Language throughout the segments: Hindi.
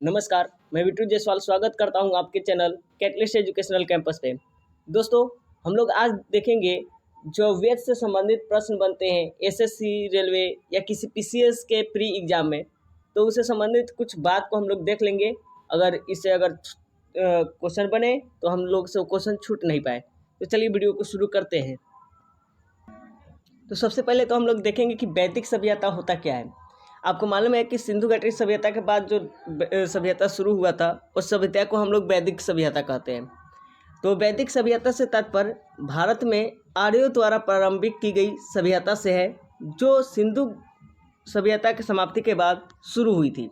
नमस्कार, मैं विट्टू जायसवाल स्वागत करता हूं आपके चैनल कैटलिस्ट एजुकेशनल कैंपस पे। दोस्तों, हम लोग आज देखेंगे जो वेद से संबंधित प्रश्न बनते हैं एसएससी, रेलवे या किसी पीसीएस के प्री एग्जाम में, तो उससे संबंधित कुछ बात को हम लोग देख लेंगे। अगर क्वेश्चन बने तो हम लोग से क्वेश्चन छूट नहीं पाए। तो चलिए वीडियो को शुरू करते हैं। तो सबसे पहले तो हम लोग देखेंगे कि वैदिक सभ्यता होता क्या है। आपको मालूम है कि सिंधु घाटी सभ्यता के बाद जो सभ्यता शुरू हुआ था उस सभ्यता को हम लोग वैदिक सभ्यता कहते हैं। तो वैदिक सभ्यता से तात्पर्य भारत में आर्यों द्वारा प्रारंभिक की गई सभ्यता से है, जो सिंधु सभ्यता की समाप्ति के बाद शुरू हुई थी।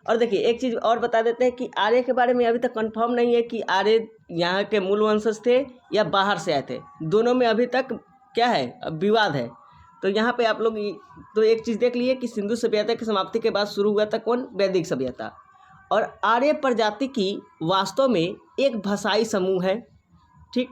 और देखिए एक चीज़ और बता देते हैं कि आर्य के बारे में अभी तक कंफर्म नहीं है कि आर्य यहाँ के मूल वंशज थे या बाहर से आए थे। दोनों में अभी तक क्या है, विवाद है। तो यहाँ पे आप लोग तो एक चीज़ देख लिए कि सिंधु सभ्यता की समाप्ति के बाद शुरू हुआ था कौन, वैदिक सभ्यता। और आर्य प्रजाति की वास्तव में एक भाषाई समूह है। ठीक,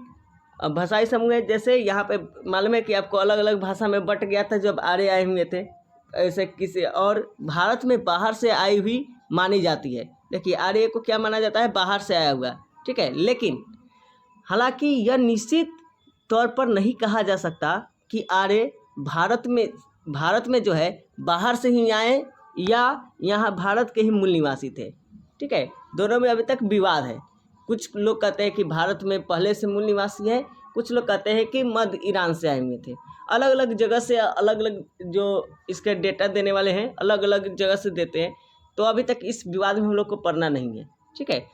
अब भाषाई समूह है, जैसे यहाँ पे मालूम है कि आपको अलग अलग भाषा में बट गया था जब आर्य आए हुए थे, ऐसे किसी और भारत में बाहर से आई हुई मानी जाती है। देखिए आर्य को क्या माना जाता है, बाहर से आया हुआ। ठीक है, लेकिन हालांकि यह निश्चित तौर पर नहीं कहा जा सकता कि आर्य भारत में जो है बाहर से ही आए या यहाँ भारत के ही मूल निवासी थे। ठीक है, दोनों में अभी तक विवाद है। कुछ लोग कहते हैं कि भारत में पहले से मूल निवासी है, कुछ लोग कहते हैं कि मध्य ईरान से आए हुए थे। अलग अलग जगह से अलग अलग जो इसके डेटा देने वाले हैं अलग अलग जगह से देते हैं। तो अभी तक इस विवाद में हम लोग को पढ़ना नहीं है। ठीक है,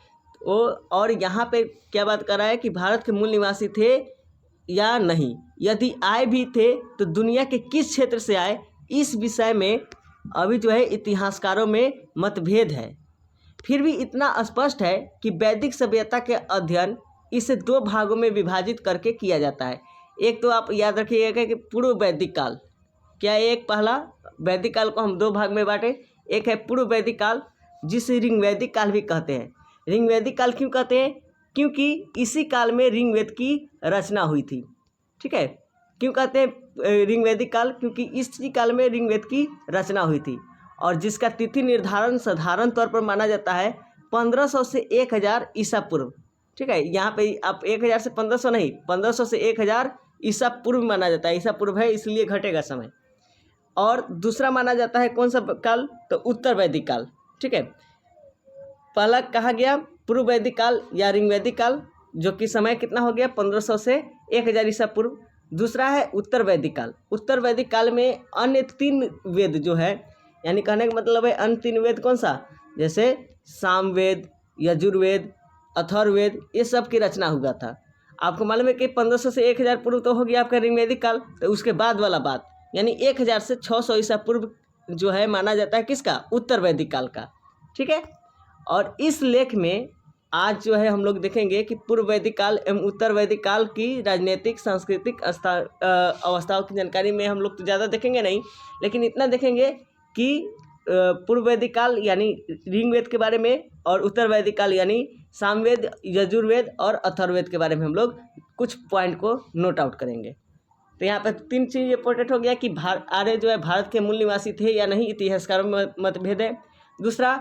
वो और यहाँ पे क्या बात कर रहा है कि भारत के मूल निवासी थे या नहीं, यदि आए भी थे तो दुनिया के किस क्षेत्र से आए, इस विषय में अभी जो है इतिहासकारों में मतभेद है। फिर भी इतना स्पष्ट है कि वैदिक सभ्यता के अध्ययन इसे दो भागों में विभाजित करके किया जाता है। एक तो आप याद रखिएगा कि पूर्व वैदिक काल, क्या एक पहला वैदिक काल को हम दो भाग में बांटे। एक है पूर्व वैदिक काल, जिसे ऋग्वैदिक काल भी कहते हैं। ऋग्वैदिक काल क्यों कहते हैं, क्योंकि इसी काल में ऋग्वेद की रचना हुई थी। ठीक है, क्यों कहते हैं ऋग्वैदिक काल, क्योंकि इसी काल में ऋग्वेद की रचना हुई थी। और जिसका तिथि निर्धारण साधारण तौर पर माना जाता है 1500 से 1000 ईसा पूर्व। ठीक है, यहाँ पे आप 1000 से 1500 नहीं, 1500 से 1000 ईसा पूर्व माना जाता है। ईसा पूर्व है इसलिए घटेगा समय। और दूसरा माना जाता है कौन सा काल, तो उत्तर वैदिक काल। ठीक है, पहला कहा गया पूर्व वैदिक काल या ऋग्वैदिक काल, जो कि समय कितना हो गया 1500 से 1000 ईसा पूर्व। दूसरा है उत्तर वैदिक काल। उत्तर वैदिक काल में अन्य 3 वेद जो है, यानी कहने का मतलब है अन्य 3 वेद कौन सा, जैसे सामवेद, यजुर्वेद, अथर्ववेद, ये सब की रचना हुआ था। आपको मालूम है कि 1500 से 1000 पूर्व तो हो गया आपका ऋग्वैदिक काल। तो उसके बाद वाला बात यानी 1000 से 600 ईसा पूर्व जो है माना जाता है किसका, उत्तर वैदिक काल का। ठीक है, और इस लेख में आज जो है हम लोग देखेंगे कि पूर्व वैदिक काल एवं उत्तर वैदिक काल की राजनीतिक सांस्कृतिक अवस्थाओं की जानकारी में हम लोग तो ज़्यादा देखेंगे नहीं, लेकिन इतना देखेंगे कि पूर्व वैदिक काल यानी ऋग्वेद के बारे में और उत्तर वैदिक काल यानी सामवेद, यजुर्वेद और अथर्ववेद के बारे में हम लोग कुछ पॉइंट को नोट आउट करेंगे। तो यहाँ पर 3 चीज़ इंपॉर्टेंट हो गया कि आर्य जो है भारत के मूल निवासी थे या नहीं, इतिहासकारों में मतभेद है। दूसरा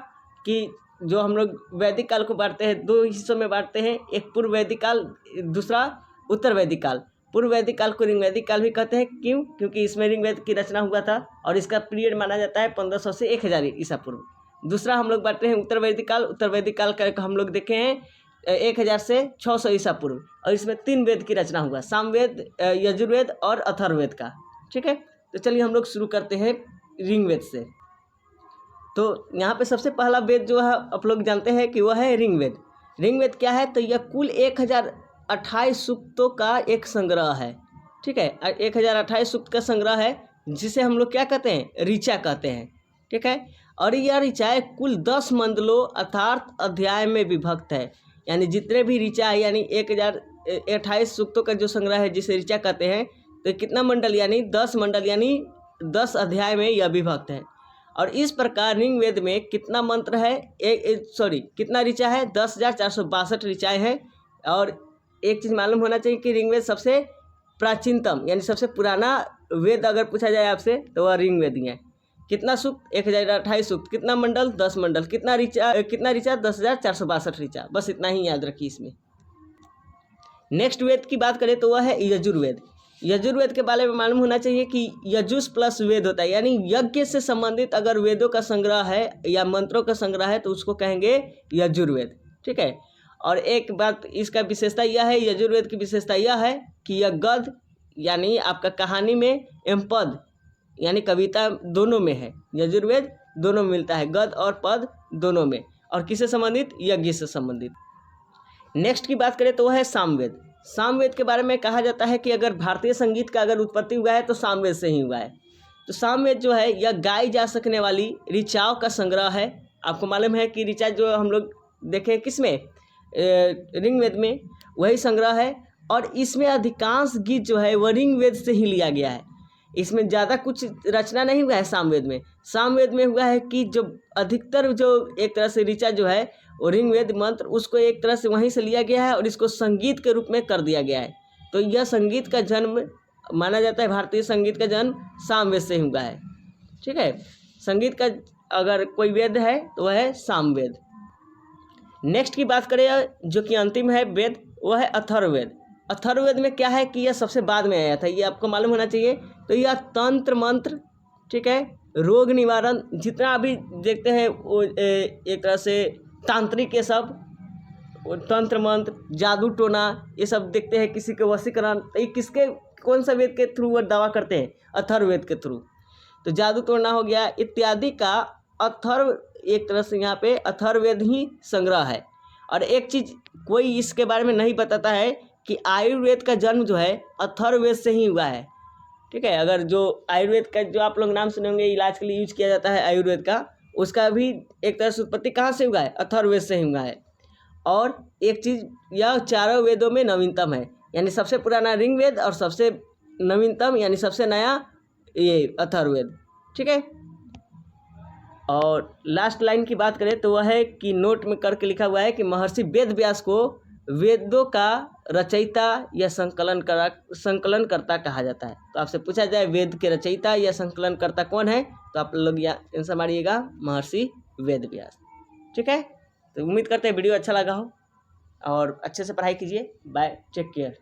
कि जो हम लोग वैदिक काल को बांटते हैं 2 हिस्सों में बांटते हैं, एक पूर्व वैदिक काल, दूसरा उत्तर वैदिक काल। पूर्व वैदिक काल को ऋग्वैदिक काल भी कहते हैं, क्यों, क्योंकि इसमें ऋग्वेद की रचना हुआ था और इसका पीरियड माना जाता है 1500 से 1000 ईसा पूर्व। दूसरा हम लोग बांटते हैं उत्तर वैदिक काल। उत्तर वैदिक काल का हम लोग देखे हैं 1000 से 600 ईसा पूर्व, और इसमें 3 वेद की रचना हुआ, सामवेद, यजुर्वेद और अथर्ववेद का। ठीक है, तो चलिए हम लोग शुरू करते हैं ऋग्वेद से। तो यहाँ पे सबसे पहला वेद जो है आप लोग जानते हैं कि वह है ऋग्वेद। ऋग्वेद क्या है, तो यह कुल 1028 सूक्तों का एक संग्रह है। ठीक है, 1028 सूक्त का संग्रह है, जिसे हम लोग क्या कहते हैं, ऋचा कहते हैं। ठीक है, और यह ऋचाएँ कुल 10 मंडलों अर्थात अध्याय में विभक्त है। यानी जितने भी ऋचा है, यानी 1028 सूक्तों का जो संग्रह है जिसे ऋचा कहते हैं, तो कितना मंडल, यानी 10 मंडल, यानी 10 अध्याय में यह विभक्त है। और इस प्रकार ऋग्वेद में कितना मंत्र है, कितना ऋचा है, 10,462 ऋचाएँ हैं। और एक चीज़ मालूम होना चाहिए कि ऋग्वेद सबसे प्राचीनतम यानी सबसे पुराना वेद अगर पूछा जाए आपसे तो वह ऋग्वेद ही है। कितना सूक्त 1028 सूक्त, कितना मंडल 10 मंडल, कितना ऋचा 10,462 ऋचा। बस इतना ही याद रखिए इसमें। नेक्स्ट वेद की बात करें तो वह है यजुर्वेद। यजुर्वेद के बारे में मालूम होना चाहिए कि यजुस प्लस वेद होता है, यानी यज्ञ से संबंधित अगर वेदों का संग्रह है या मंत्रों का संग्रह है तो उसको कहेंगे यजुर्वेद। ठीक है। और एक बात इसका विशेषता यह है, यजुर्वेद की विशेषता यह है कि यह गद्य यानी आपका कहानी में एवं पद यानी कविता दोनों में है। यजुर्वेद दोनों में मिलता है, गद्य और पद दोनों में। और किससे संबंधित? यज्ञ से संबंधित। नेक्स्ट की बात करें तो वह है सामवेद। सामवेद के बारे में कहा जाता है कि अगर भारतीय संगीत का अगर उत्पत्ति हुआ है तो सामवेद से ही हुआ है। तो सामवेद जो है यह गाई जा सकने वाली ऋचाओं का संग्रह है। आपको मालूम है कि ऋचा जो हम लोग देखें किस में, ऋग्वेद में, वही संग्रह है। और इसमें अधिकांश गीत जो है वह ऋग्वेद से ही लिया गया है। इसमें ज़्यादा कुछ रचना नहीं हुआ है सामवेद में। सामवेद में हुआ है कि जो अधिकतर जो एक तरह से ऋचा जो है और ऋग्वेद मंत्र उसको एक तरह से वहीं से लिया गया है और इसको संगीत के रूप में कर दिया गया है। तो यह संगीत का जन्म माना जाता है, भारतीय संगीत का जन्म सामवेद से हुआ है। ठीक है। संगीत का अगर कोई वेद है तो वह है सामवेद। नेक्स्ट की बात करें जो कि अंतिम है वेद, वह है अथर्ववेद। अथर्ववेद में क्या है कि यह सबसे बाद में आया था, ये आपको मालूम होना चाहिए। तो यह तंत्र मंत्र, ठीक है, रोग निवारण, जितना अभी देखते हैं वो एक तरह से तांत्रिक ये सब तंत्र मंत्र, जादू टोना, ये सब देखते हैं, किसी के वशीकरण, ये किसके कौन सा वेद के थ्रू वो दावा करते हैं? अथर्ववेद के थ्रू। तो जादू टोना हो गया इत्यादि का अथर्व एक तरह से यहाँ पे अथर्ववेद ही संग्रह है। और एक चीज़ कोई इसके बारे में नहीं बताता है कि आयुर्वेद का जन्म जो है अथर्ववेद से ही हुआ है। ठीक है। अगर जो आयुर्वेद का जो आप लोग नाम सुने होंगे इलाज के लिए यूज किया जाता है आयुर्वेद का, उसका भी एक तरह से उत्पत्ति कहाँ से हुआ है? अथर्ववेद से ही हुआ है। और एक चीज़, यह चारों वेदों में नवीनतम है, यानी सबसे पुराना ऋग्वेद और सबसे नवीनतम यानी सबसे नया ये अथर्ववेद। ठीक है। और लास्ट लाइन की बात करें तो वह है कि नोट में करके लिखा हुआ है कि महर्षि वेद व्यास को वेदों का रचयिता या संकलनकर्ता कहा जाता है। तो आपसे पूछा जाए वेद के रचयिता या संकलनकर्ता कौन है, तो आप लोग यहाँ आंसर मारिएगा महर्षि वेद व्यास। ठीक है। तो उम्मीद करते हैं वीडियो अच्छा लगा हो और अच्छे से पढ़ाई कीजिए। Bye, take care.